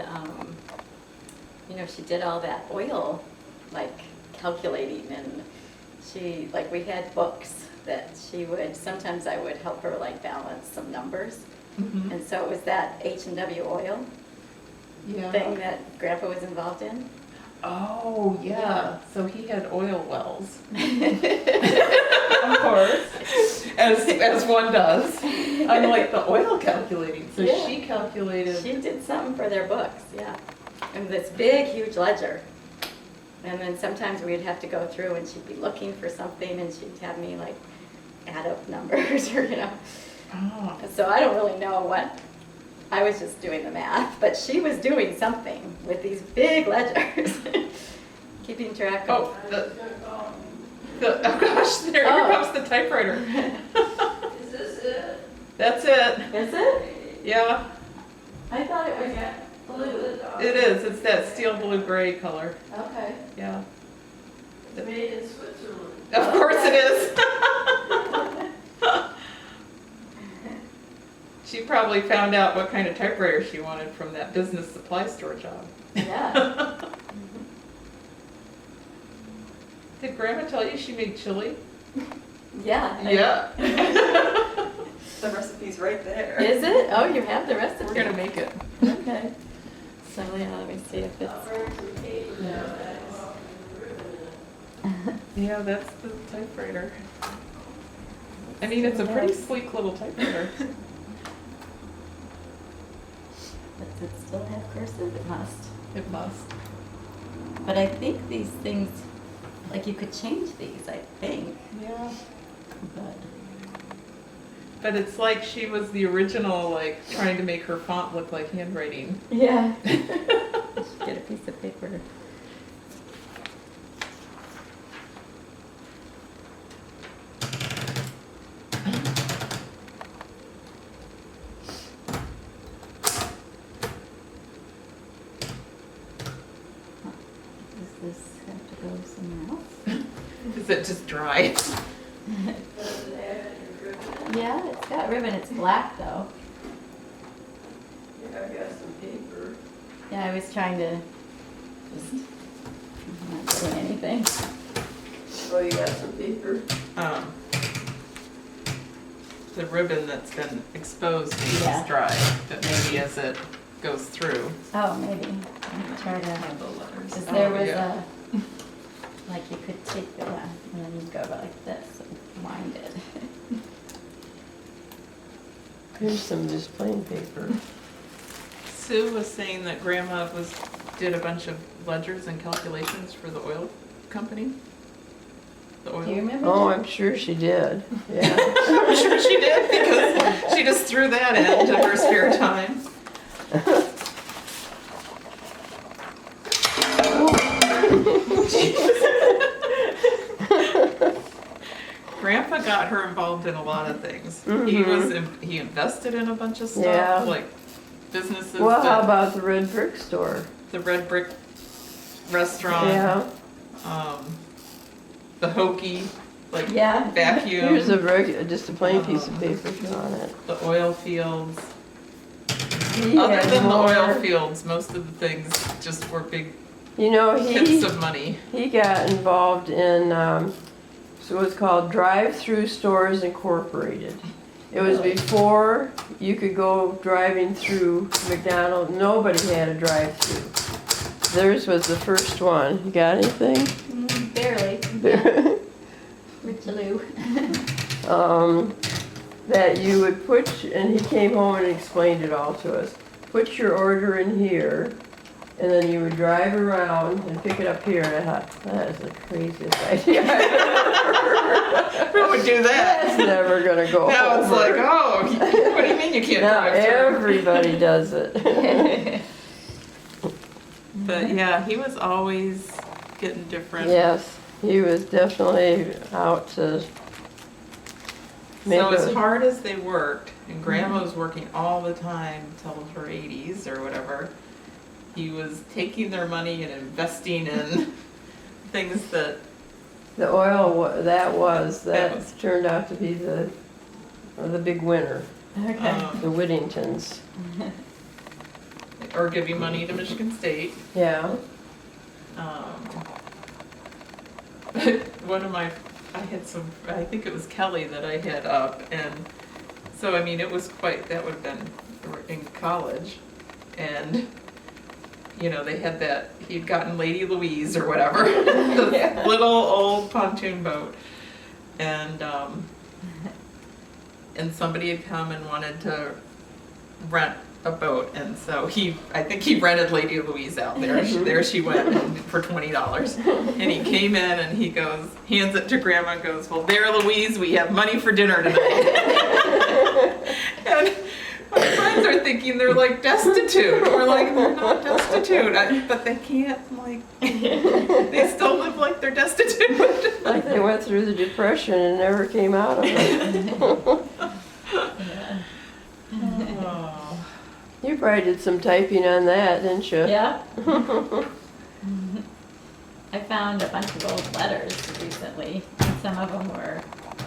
had, she did all that oil, like calculating, and we had books that sometimes I would help her like balance some numbers. Mm-hmm. And so it was that H&W oil thing that Grandpa was involved in. Oh, yeah. So he had oil wells. Of course. As one does. Unlike the oil calculating. So Yeah. she calculated. She did something for their books, yeah. And this big, huge ledger. And then sometimes we'd have to go through and she'd be looking for something and she'd have me like add up numbers or, Oh. So I don't really know what, I was just doing the math, but she was doing something with these big ledgers, keeping track of. Oh, oh gosh, here comes the typewriter. Is this it? That's it. Is it? Yeah, I thought it was blue. it is. It's that steel blue gray color. Okay. Yeah. It's made in Switzerland. Of course it is. She probably found out what kind of typewriter she wanted from that business supply store job. Yeah. Did Grandma tell you she made chili? Yeah. Yeah. The recipe's right there. Is it? Oh, you have the recipe. We're gonna make it. Okay. So yeah, let me see if it's. I'll bring some paper now, guys. Yeah, that's the typewriter. I mean, it's a pretty sleek little typewriter. Does it still have cursive? It must. It must. But I think these things, like you could change these, I think. Yeah. But it's like she was the original, like, trying to make her font look like handwriting. yeah. I should get a piece of paper. Does this have to go somewhere else? Is it just dry? Does it have any ribbon? Yeah, it's got ribbon. It's black though. Yeah, I've got some paper. Yeah, I was trying to just not doing anything. Oh, you got some paper? The ribbon that's been exposed is Yeah. dry, but maybe as it goes through. Oh, maybe. Let me try to. The letters. Because there was yeah. like you could take the, and then you'd go like this and wind it. Here's some just plain paper. Sue was saying that Grandma did a bunch of ledgers and calculations for the oil company. The oil. Do you remember? Oh, that? I'm sure she did. Yeah. I'm sure she did because she just threw that into her spare time. Grandpa got her involved in a lot of things. He invested in a bunch of stuff, Yeah. like businesses. Well, how that- about the red brick store? the Red Brick restaurant? Yeah. The Hokey, like Yeah. vacuum. Here's just a plain piece of paper on it. The oil fields. He Other had than the oil more- fields, most of the things just were big You know, hits of money. he got involved in what's called Drive-Through Stores Incorporated. It was before you could go driving through McDonald's. Nobody had a drive-through. Theirs was the first one. You got anything? Barely. Richelieu. That you would put, and he came home and explained it all to us. Put your order in here, and then you would drive around and pick it up here. And I thought, that is the craziest idea I've ever heard. Who would do that? That's never gonna go Now it's over. like, oh, what do you mean you can't Now drive through? everybody does it. But yeah, he was always getting different. Yes, he was definitely out to make So as a, hard as they worked, and Grandma was working all the time till her 80s or whatever, he was taking their money and investing in things that the oil, that was- turned out to be the big winner, Okay. the Whittingtons. or giving money to Michigan State. Yeah. One of my, I had some, I think it was Kelly that I had up, and so, I mean, it was quite, that would have been in college, and, you know, they had that, he'd gotten Lady Louise or whatever, the little old pontoon boat, and somebody had come and wanted to rent a boat, and so I think he rented Lady Louise out there. There she went for $20. And he came in and he goes, hands it to Grandma and goes, well, there, Louise, we have money for dinner tonight. And my friends are thinking they're like destitute. We're like, they're not destitute, but they can't, like, they still live like they're destitute. Like they went through the Depression and never came out of it. Yeah. Oh. You probably did some typing on that, didn't you? Yeah. I found a bunch of old letters recently, and some of them were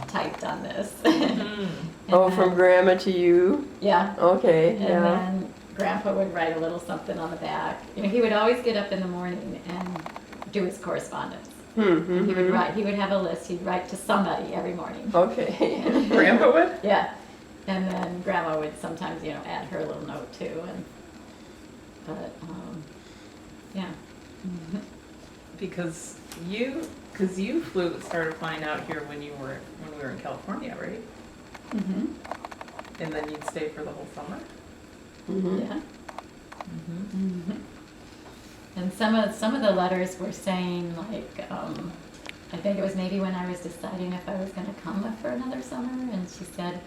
typed on this. Mm. Oh, And from then- Grandma to you? Yeah. Okay, And yeah. then Grandpa would write a little something on the back. You know, he would always get up in the morning and do his correspondence. Mm-hmm. He would write. He would have a list. He'd write to somebody every morning. Okay. Grandpa would? Yeah. And then Grandma would sometimes, you know, add her little note too. But yeah. Mhm. Because you started flying out here when we were in California, right? Mhm. And then you'd stay for the whole summer? Mm-hmm. Yeah. Mm-hmm. Mhm. And some of the letters were saying like, I think it was maybe when I was deciding if I was going to come for another summer, and she said,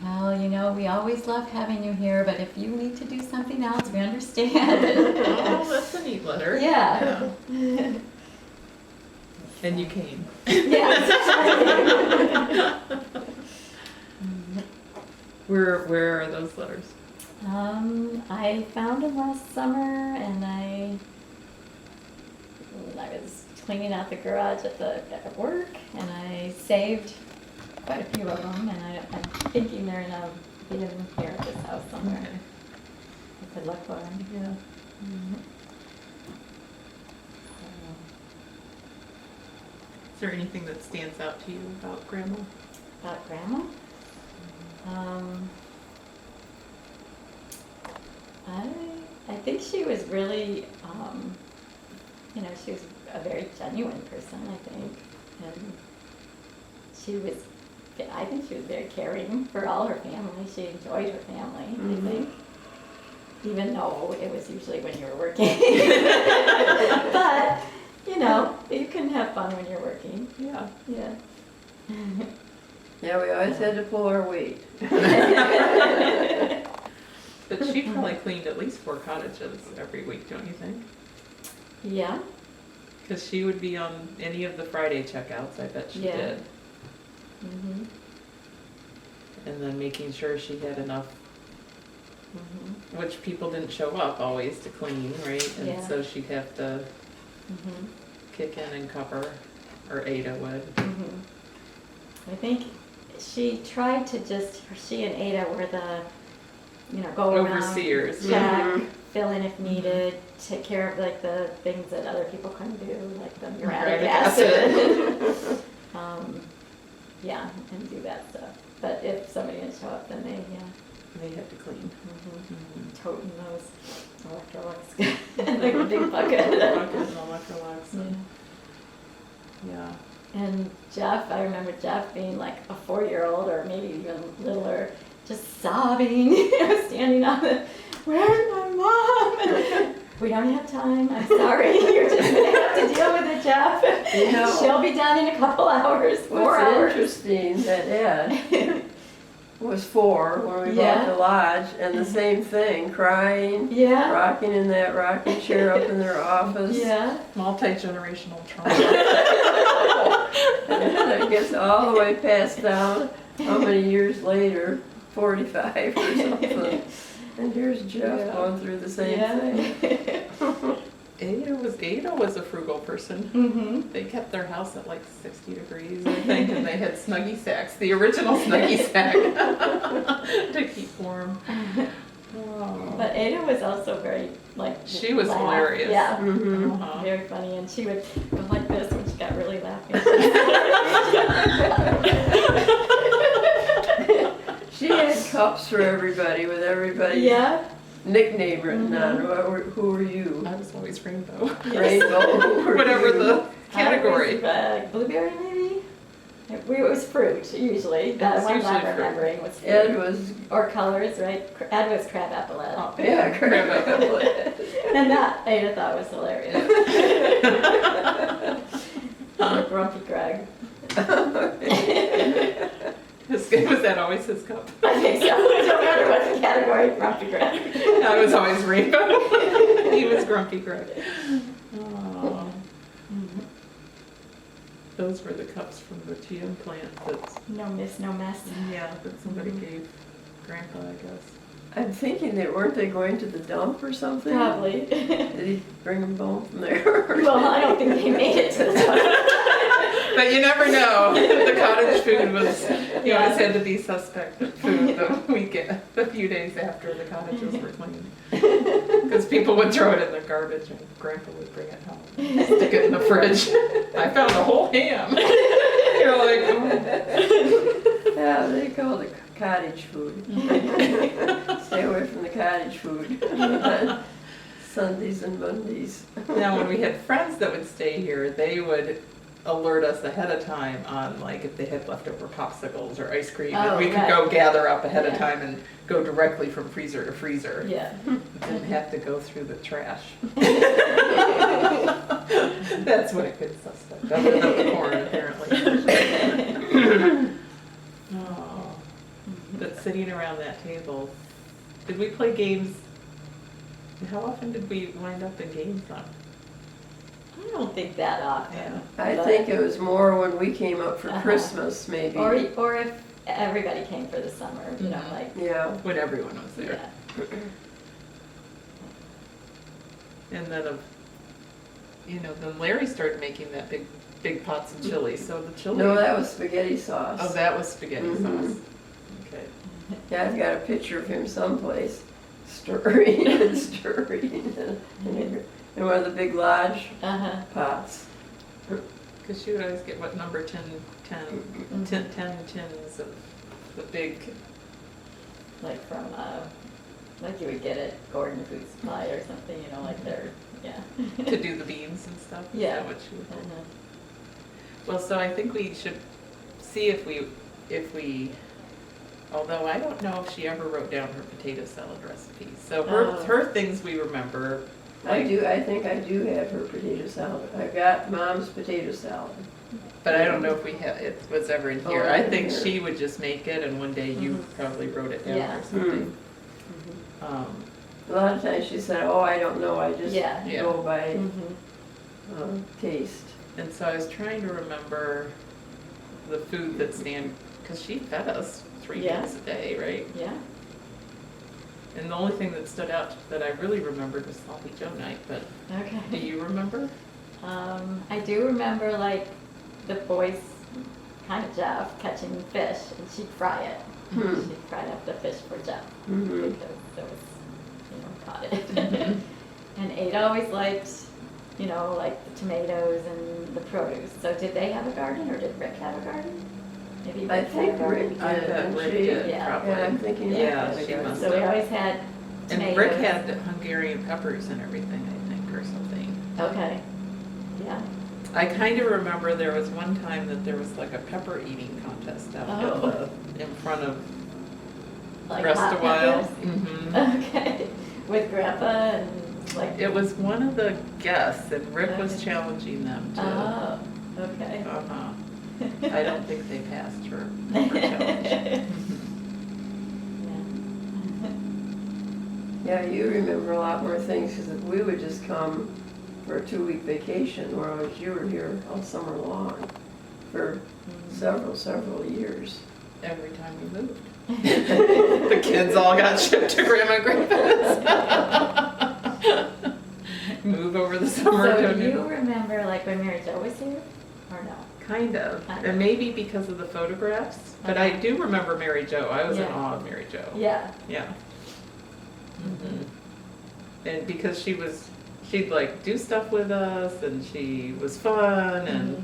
well, you know, we always love having you here, but if you need to do something else, we understand. Oh, that's a neat letter. Yeah. And you came. Yes. Where are those letters? I found them last summer, and I was cleaning out the garage at work, and I saved quite a few of them, and I'm thinking they're in here at this house somewhere. I could look for them. Yeah. Mhm. Is there anything that stands out to you about Grandma? About Grandma? I think she was really, you know, she was a very genuine person, I think. And I think she was very caring for all her family. She enjoyed her family, I think. Even though it was usually when you were working. But, you know, you can have fun when you're working. Yeah. Yeah. Yeah, we always had to pull our weight. But she probably cleaned at least 4 cottages every week, don't you think? Yeah. Because she would be on any of the Friday checkouts, I bet she Yeah. did. Mhm. And then making sure she had enough, Mhm. which people didn't show up always to clean, right? And Yeah. so she'd have to Mhm. kick in and cover, or Ada would. Mhm. I think she tried to she and Ada were the, you know, go around, Overseers. check, Mhm. fill in if needed, take care of like the things that other people couldn't do, like the uric Uric acid. Yeah, and do that stuff. But if somebody didn't show up, then They had to clean. toting those Electrolux, like a big bucket. Buckets and Electrolux. Yeah. Yeah. And Jeff, I remember Jeff being like a 4-year-old or maybe even littler, just sobbing, you know, standing on the, where's my mom? And, we don't have time, I'm sorry, you're just gonna have to deal with it, Jeff. You know, She'll be done in a couple hours, 4 what's hours. interesting, that Ed was 4 when we Yeah. bought the lodge, and the same thing, crying, Yeah, rocking in that rocking chair up in their office. yeah. Multi-generational trauma. And it gets all the way passed down, how many years later, 45 or something. And here's Jeff Yeah. going through the same Yeah. thing. Ada was a frugal person. Mm-hmm. They kept their house at like 60 degrees, I think, and they had Snuggie sacks, the original Snuggie sack to keep warm. Oh. But Ada was also very, like. She was laugh. hilarious. Yeah. Mhm. Uh-huh. Very funny, and she would go like this when she got really laughing. She had cups for everybody with everybody's Yeah. nickname written on. Mhm. Who were you? I was always Rainbow. Rainbow. Who were Whatever you? the category. Blueberry maybe? It was fruit usually. It The was ones usually I'm fruit. remembering was fruit. Ed was, Or colors, right? Ed was crab apple Ed. Oh. yeah, Crab And that Ada thought was hilarious. And Grumpy Greg. Was that always his cup? I think so. It don't matter what the category, Grumpy Greg. I was always Rainbow. He was Grumpy Greg. Oh. Those were the cups from the GM plant that, No miss, no mess. yeah, that somebody gave Grandpa, I guess. I'm thinking that weren't they going to the dump or something? Probably. Did he bring them home from there? Well, I don't think they made it to the top. But you never know. The cottage food was, you Yeah. always had to be suspect of food the weekend, the few days after the cottages were cleaned. Because people would throw it in the garbage and Grandpa would bring it home, stick it in the fridge. I found a whole ham. You're like, oh. Yeah, they call it cottage food. Stay away from the cottage food. Sundays and Mondays. Now, when we had friends that would stay here, they would alert us ahead of time on, like, if they had leftover popsicles or ice cream. And Oh, we could right. go gather up ahead of Yeah. time and go directly from freezer to freezer. Yeah. Didn't have to go through the trash. That's what a good suspect, other than the corn, apparently. Oh, but sitting around that table, did we play games? How often did we wind up in games on? I don't think that often. Yeah. I But- think it was more when we came up for Uh-huh. Christmas, maybe. Or if everybody came for the summer, you know, Mhm. like, Yeah. When everyone was there. yeah. And then, then Larry started making that big pots of chili, so the chili. No, that was spaghetti sauce. Oh, that was spaghetti Mhm. sauce. Okay. Yeah, I've got a picture of him someplace, stirring and stirring in one of the big lodge Uh-huh. pots. Because she would always get, what, number 10 tins of the big, Like from, like you would get at Gordon Food Supply or something, you know, like they're, yeah. to do the beans and stuff? Is Yeah. that what she would do? Uh-huh. Well, so I think we should see if we, although I don't know if she ever wrote down her potato salad recipe. So Oh. her things we remember. I like- I think I do have her potato salad. I got Mom's potato salad. But I don't know if it was ever in here. Oh, I in think here. she would just make it and one day you Mhm. probably wrote it down Yeah. or something. A lot of times she said, "Oh, I don't know. I just Yeah. Yeah. go by Mhm. taste." And so I was trying to remember the food that Stan, because she fed us 3 Yeah. meals a day, right? Yeah. And the only thing that stood out that I really remembered was Sloppy Joe night, but do Okay. you remember? I do remember like the boys, kind of Jeff, catching fish and she'd fry it. Hmm. She'd fry up the fish for Jeff Mhm. because there was, caught it. And Ada always liked, like the tomatoes and the produce. So did they have a garden or did Rick have a garden? Maybe I Rick had think a garden. Rick I did. bet and Rick she- did, Yeah. probably. Yeah, I'm thinking Yeah, Rick she had a must So we have. always had And tomatoes. Rick had Hungarian peppers and everything, I think, or something. Okay, yeah. I kind of remember there was one time that there was like a pepper eating contest out in front of Like Rest hot a While. peppers. Mhm. Okay, with Grandpa and like. It was one of the guests, and Rick was Okay. challenging them to. Oh, okay. Uh-huh. I don't think they passed her pepper challenge. Yeah, you remember a lot more things because we would just come for a 2-week vacation, whereas you were here all summer long for several years. Every time we moved. The kids all got shipped to Grandma and Grandpa's. Move over the summer. So to do New- you remember like when Mary Jo was here, or no? Kind of, Kind and of. maybe because of the photographs, but I do remember Mary Jo. I was in Yeah. awe of Mary Jo. Yeah. Yeah. And because she'd like do stuff with us, and she was fun, and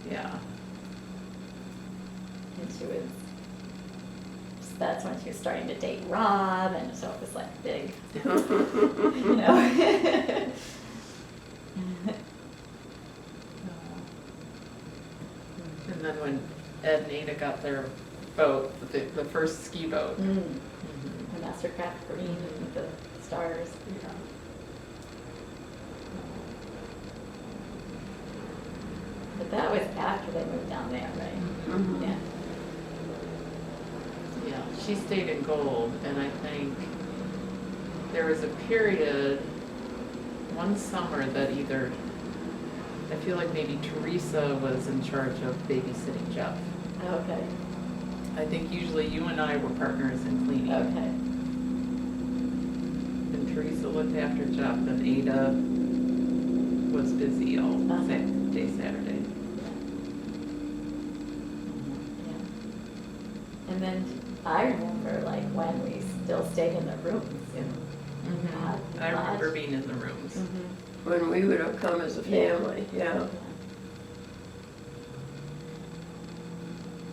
yeah. And she was, that's when she was starting to date Rob, and so it was like big, you know. And then when Ed and Ada got their boat, the first ski boat. The Mastercraft green with the stars. But that was after they moved down there, right? Yeah. Yeah, she stayed in Gold, and I think there was a period, one summer, that either, I feel like maybe Teresa was in charge of babysitting Jeff. Okay, I think usually you and I were partners in cleaning. okay. And Teresa looked after Jeff, and Ada was busy all day Saturday. Yeah. And then I remember like when we still stayed in the rooms in I remember being in the rooms. When we would have come as a family, yeah.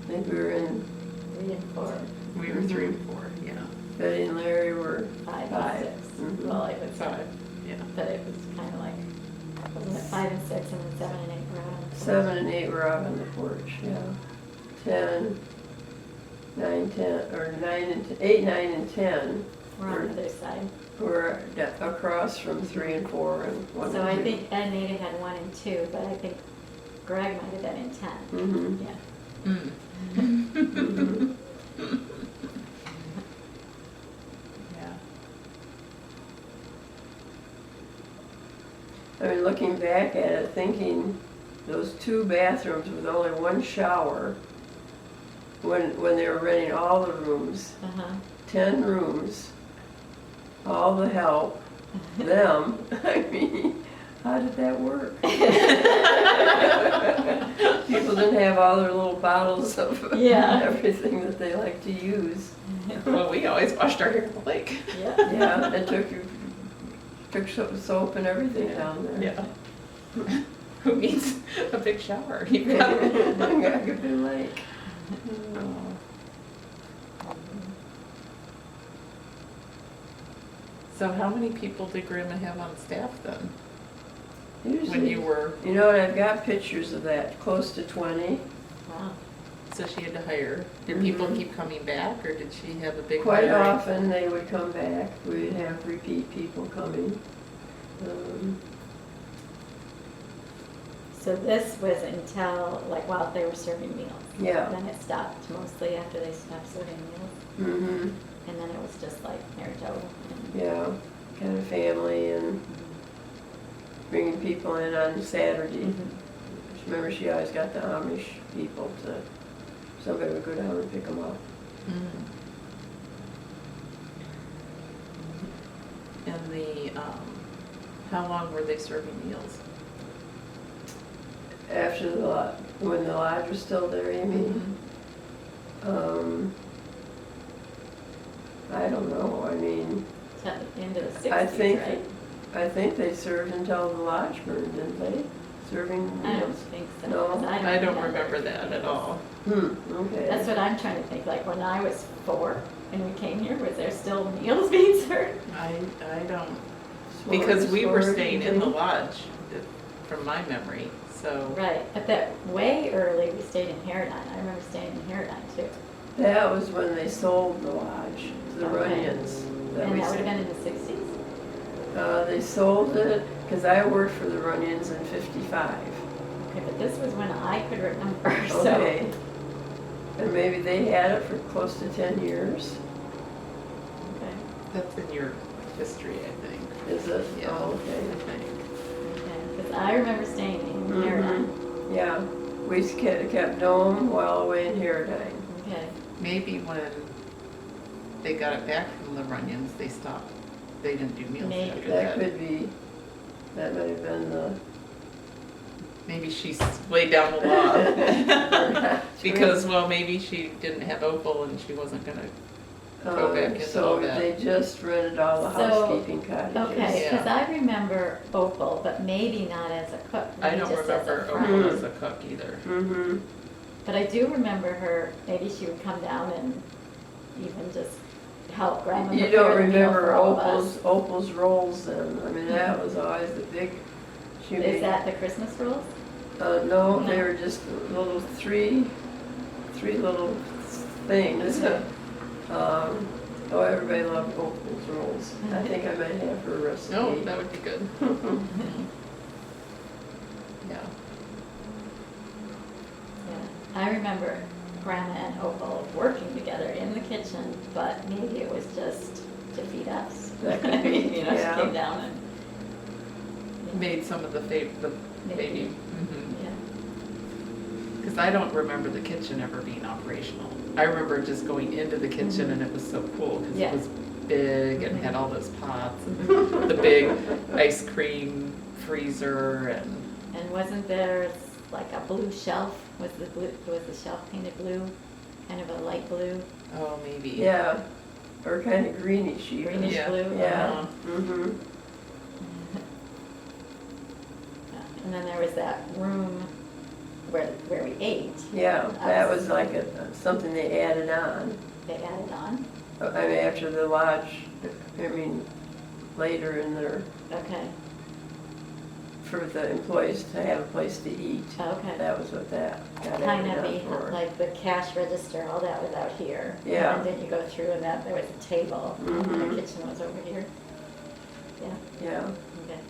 I think we were in, 3 and 4, We were 3 and 4, yeah. Betty and Larry were 5 5. and 6. Mhm. Well, I would say, 5, yeah. but it was kind of like, wasn't it 5 and 6 and then 7 and 8 were out on the porch? 7 and 8 were out on the porch, yeah. 10, 9, 10, or 9 and 8, 9 and 10 We're on the other side. were across from 3 and 4 and 1 So and 2. I think Ed and Ada had 1 and 2, but I think Greg might have been in 10. Mhm. Yeah. Mhm. Yeah. I mean, looking back at it, thinking those 2 bathrooms with only 1 shower, when they were renting all the rooms, Uh-huh. 10 rooms, all the help, them, I mean, how did that work? People didn't have all their little bottles of Yeah. everything that they like to use. Well, we always washed our hair at the lake. Yeah. Yeah, and took soap and everything down there. Yeah. Who needs a big shower? You got Good Lake. So how many people did Grandma have on staff then? Usually, When you were, you know what, I've got pictures of that, close to 20. Wow. so she had to hire, did people keep coming back, or did she have a big Quite hiring? often, they would come back. We'd have repeat people coming. So this was until, like, while they were serving meals. Yeah. Then it stopped mostly after they stopped serving meals. Mm-hmm. And then it was just like Mary Jo. and- Yeah, kind of family and bringing people in on Saturday. Remember, she always got the Amish people to, somebody would go down and pick them up. Mhm. And how long were they serving meals? After when the lodge was still there, you mean? I don't know, I mean, Till the end of the 60s, I think right? they served until the lodge burned, didn't they? Serving I don't meals? think so. No? 'cause I don't remember that at all. Okay. That's what I'm trying to think, like when I was 4 and we came here, was there still meals being served? I don't, because we were Storage, staying you in the think? lodge, from my memory, so. Right, but that way early, we stayed in Harrodine. I remember staying in Harrodine too. That was when they sold the lodge to the Okay. Runyons. And that would have been in the 60s? They sold it, because I worked for the Runyons in 55. Okay, but this was when I could remember, so. Okay. And maybe they had it for close to 10 years, Okay, That's in your history, I think. is it? Yeah. Oh, I okay. think. okay, because I remember staying in Harrodine. Yeah, we kept Nome while away in Harrodine. Okay, Maybe when they got it back from the Runyons, they stopped, they didn't do meals Maybe. after That that. could be, that might have been the. Maybe she laid down the law. Because, well, maybe she didn't have Opal and she wasn't gonna go back into So all that. they just rented all the So, housekeeping cottages. Okay, Yeah. because I remember Opal, but maybe not as a cook, I maybe don't just as a remember friend. Opal as a cook either. Mm-hmm. But I do remember her, maybe she would come down and even just help Grandma You prepare don't the meal remember for all of us. Opal's rolls then? I mean, that was always the big, she Is made, that the Christmas rolls? no, they No. were just little three little things. Oh, everybody loved Opal's rolls. I think I might have her recipe. No, that would be good. Yeah. Yeah, I remember Grandma and Opal working together in the kitchen, but maybe it was just to feed us. That could be, You know, yeah. she came down and. Made some of the baby. Maybe. Yeah. Because I don't remember the kitchen ever being operational. I remember just going into the kitchen and it was so cool because Yeah. it was big and had all those pots and the big ice cream freezer and And wasn't there like a blue shelf? Was the shelf painted blue? Kind of a light blue, oh maybe. Yeah, or kind of greenish even. greenish Yeah. blue? Yeah. Mm-hmm. And then there was that room where we ate. Yeah, that was like something they added on. They added on. I mean, after the lodge, I mean, later in their, Okay. for the employees to have a place to eat. Okay. That was what that got Kind added of on be for. like the cash register, all that was out here. Yeah. And then you go through and that there was a table. And Mhm. the kitchen was over here. Yeah. Yeah, Okay.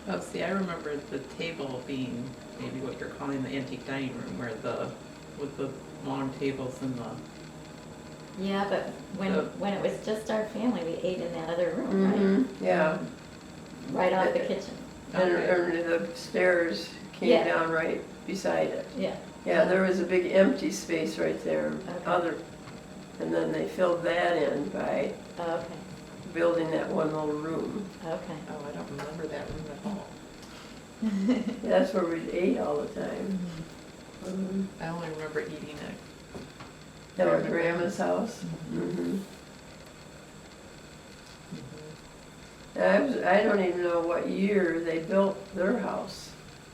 Oh, see, I remember the table being maybe what you're calling the antique dining room with the long tables and the, Yeah, but when it was just our family, we ate in that other room, mm-hmm, yeah. right? Right off the kitchen. And, Okay. and the stairs came Yeah. down right beside it. Yeah. Yeah, there was a big empty space right there, Okay. and then they filled that in by Oh, okay. building that one little room. Okay. oh, I don't remember that room at all. That's where we ate all the time. Mhm. I only remember eating it. At our grandma's house. Mm-hmm. I don't even know what year they built their house.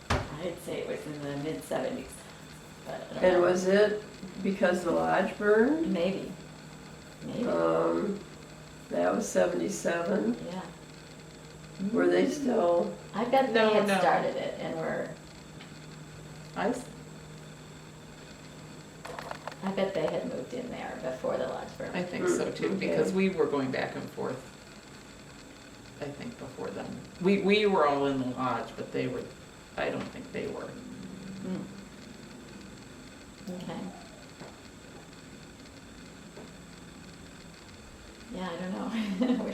I'd say it was in the mid-70s. But I don't And know. was it because the lodge burned? Maybe. Maybe. That was 77. Yeah. Were they still? I bet No, they had no. started it and were, I s- I bet they had moved in there before the lodge burned. I think so too, Okay. because we were going back and forth, I think, before them. We were all in the lodge, but they were, I don't think they were. Mm. Okay. Yeah, I don't know.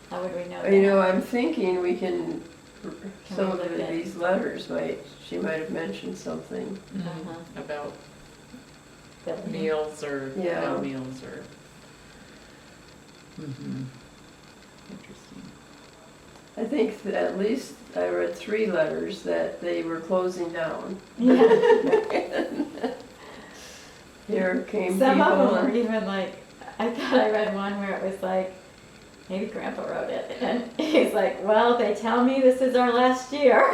How would we know that? You know, I'm thinking we can, Can some we of look at- these letters she might have mentioned something. Uh-huh. About Building. meals or, Yeah. meals or. Mm-hmm. Interesting. I think that at least I read 3 letters that they were closing down. Yeah. Here came Some people. of them were and- even like, I thought I read one where it was like, maybe Grandpa wrote it, and he's like, well, they tell me this is our last year.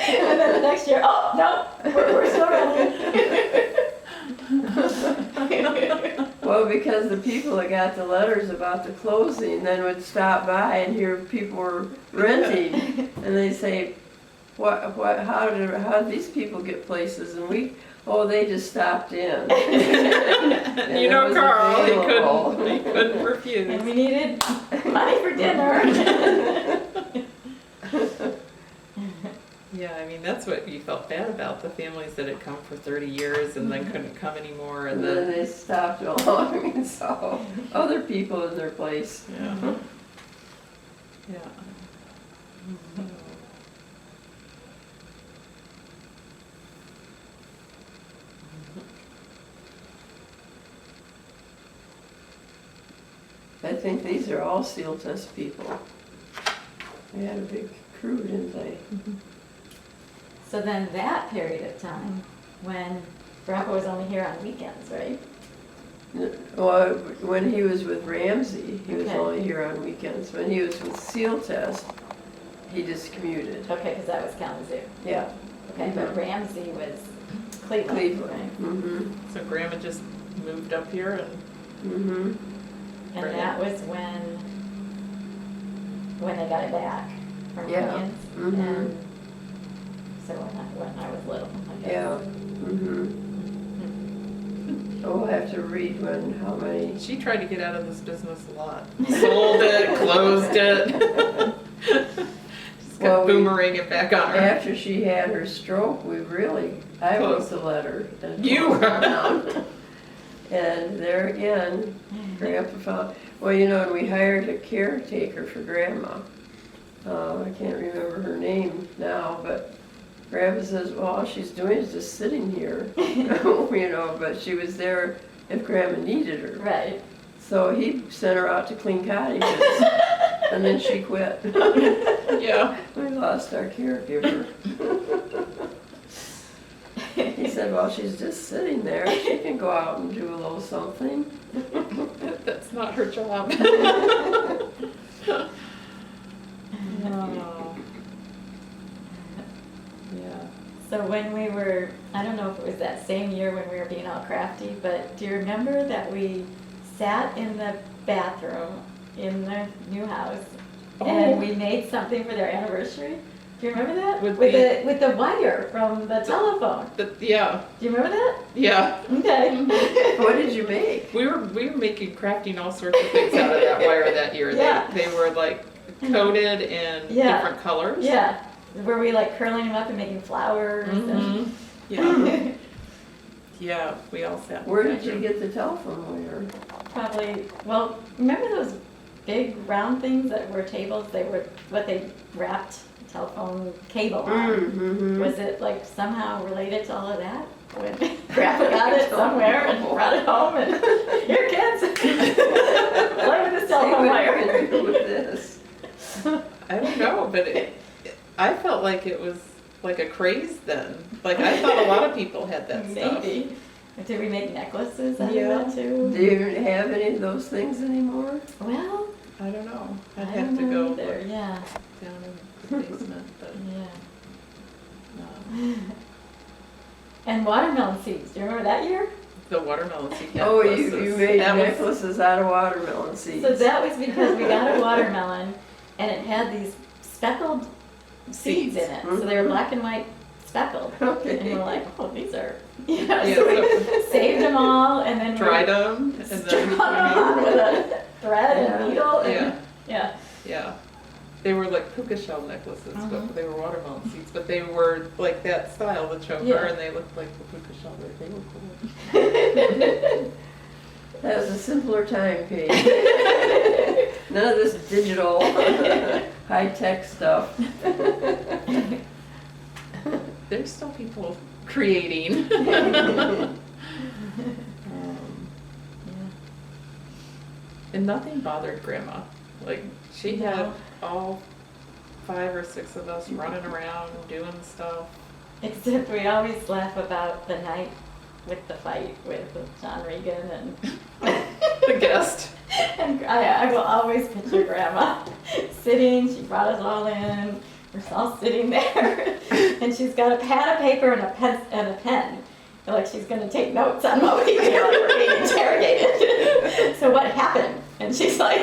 And then the next year, oh, no, we're still running. Well, because the people that got the letters about the closing then would stop by and hear people were renting, and they say, how did these people get places? And they just stopped in. And You it know, was Carl, available. he couldn't refuse. And we needed money for dinner. Yeah, I mean, that's what you felt bad about, the families that had come for 30 years and then couldn't come anymore And and then then, they stopped along and saw other people in their place. yeah. Yeah. I think these are all seal test people. They had a big crew, didn't they? So then that period of time, when Grandpa was only here on weekends, right? Well, when he was with Ramsey, he was Okay. only here on weekends. When he was with Seal Test, he just commuted. Okay, because that was Kalamazoo. Yeah, Okay, but Ramsey was Cleveland. Cleveland. right? Mm-hmm, So Grandma just moved up here and mm-hmm. And Right. that was when they got it back from Yeah. Indians. Mhm. And so when I was little, I guess. Yeah, mm-hmm. So we'll have to read how many. she tried to get out of this business a lot. Sold it, closed it. Just Well, got boomerang it back on her. After she had her stroke, I wrote the letter. And You closed it down. And there again, Grandpa found, well, and we hired a caretaker for Grandma. I can't remember her name now, but Grandpa says, well, all she's doing is just sitting here, but she was there if Grandma needed her. Right. So he sent her out to clean cottages, and then she quit. Yeah. We lost our caregiver. He said, well, she's just sitting there. She can go out and do a little something. That's not her job. Oh. Yeah. So when we were, I don't know if it was that same year when we were being all crafty, but do you remember that we sat in the bathroom in the new house and we made something for their anniversary? Do you remember that? With With the wire from the telephone. Yeah, Do you remember that? yeah. Okay. What did you make? We were making crafting all sorts of things out of that wire that year. Yeah. They were like coated in Yeah. different colors. Yeah. Were we like curling them up and making flowers? Mhm. Yeah. Yeah, we all sat. in Where the did you bathroom. get the telephone wire? Probably, well, remember those big round things that were tables? They were what they wrapped telephone cable on. Mm-hmm. Was it like somehow related to all of that? When Grandpa got it somewhere and brought it home and, here kids, play with this telephone wire. do with this? I don't know, but I felt like it was like a craze then. Like I thought a lot of people had that stuff. Maybe. Did we make necklaces out Yeah. of that too? Do you have any of those things anymore? Well, I don't know. I'd I have don't to know go either. look Yeah, down in the basement, but yeah. no. And watermelon seeds. Do you remember that year? The watermelon seed Oh, necklaces. you made That was- necklaces out of watermelon seeds. So that was because we got a watermelon and it had these speckled seeds in it. So they were Mhm. black and white speckled. Okay. And we're like, oh, these are, Yeah, so we so saved them all and then dried them and Strung then them on with a thread and needle. And, yeah, yeah. yeah. They were like puka shell necklaces, Uh-huh. but they were watermelon seeds. But they were like that style, the choker, Yeah. and they looked like the puka shell. They were cool. That was a simpler time, Kate. None of this digital, high-tech stuff. There's still people creating. And nothing bothered Grandma. Like she had No. all 5 or 6 of us running around doing stuff. Except we always laugh about the night with the fight with John Regan and The guest. and I will always picture Grandma sitting. She brought us all in. We're all sitting there, and she's got a pad of paper and a pen like she's gonna take notes on what we do. Like we're being interrogated. So what happened? And she's like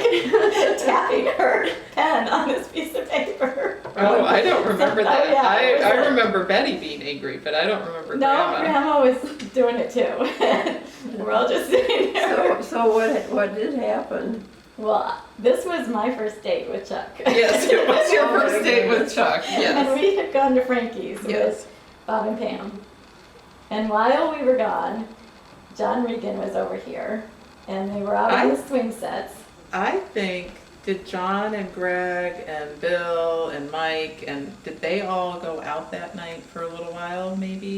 tapping her pen on this piece of paper. Oh, I don't remember Oh, that. yeah, it was I like- remember Betty being angry, but I don't remember No, Grandma. Grandma was doing it too. We're all just sitting there. So what did happen? Well, this was my first date with Chuck. Yes, it was your Oh, my first date with goodness. Chuck. And Yes. we had gone to Frankie's Yes. with Bob and Pam. And while we were gone, John Regan was over here, and they were out on the swing sets. I think, did John and Greg and Bill and Mike, and did they all go out that night for a little while, maybe?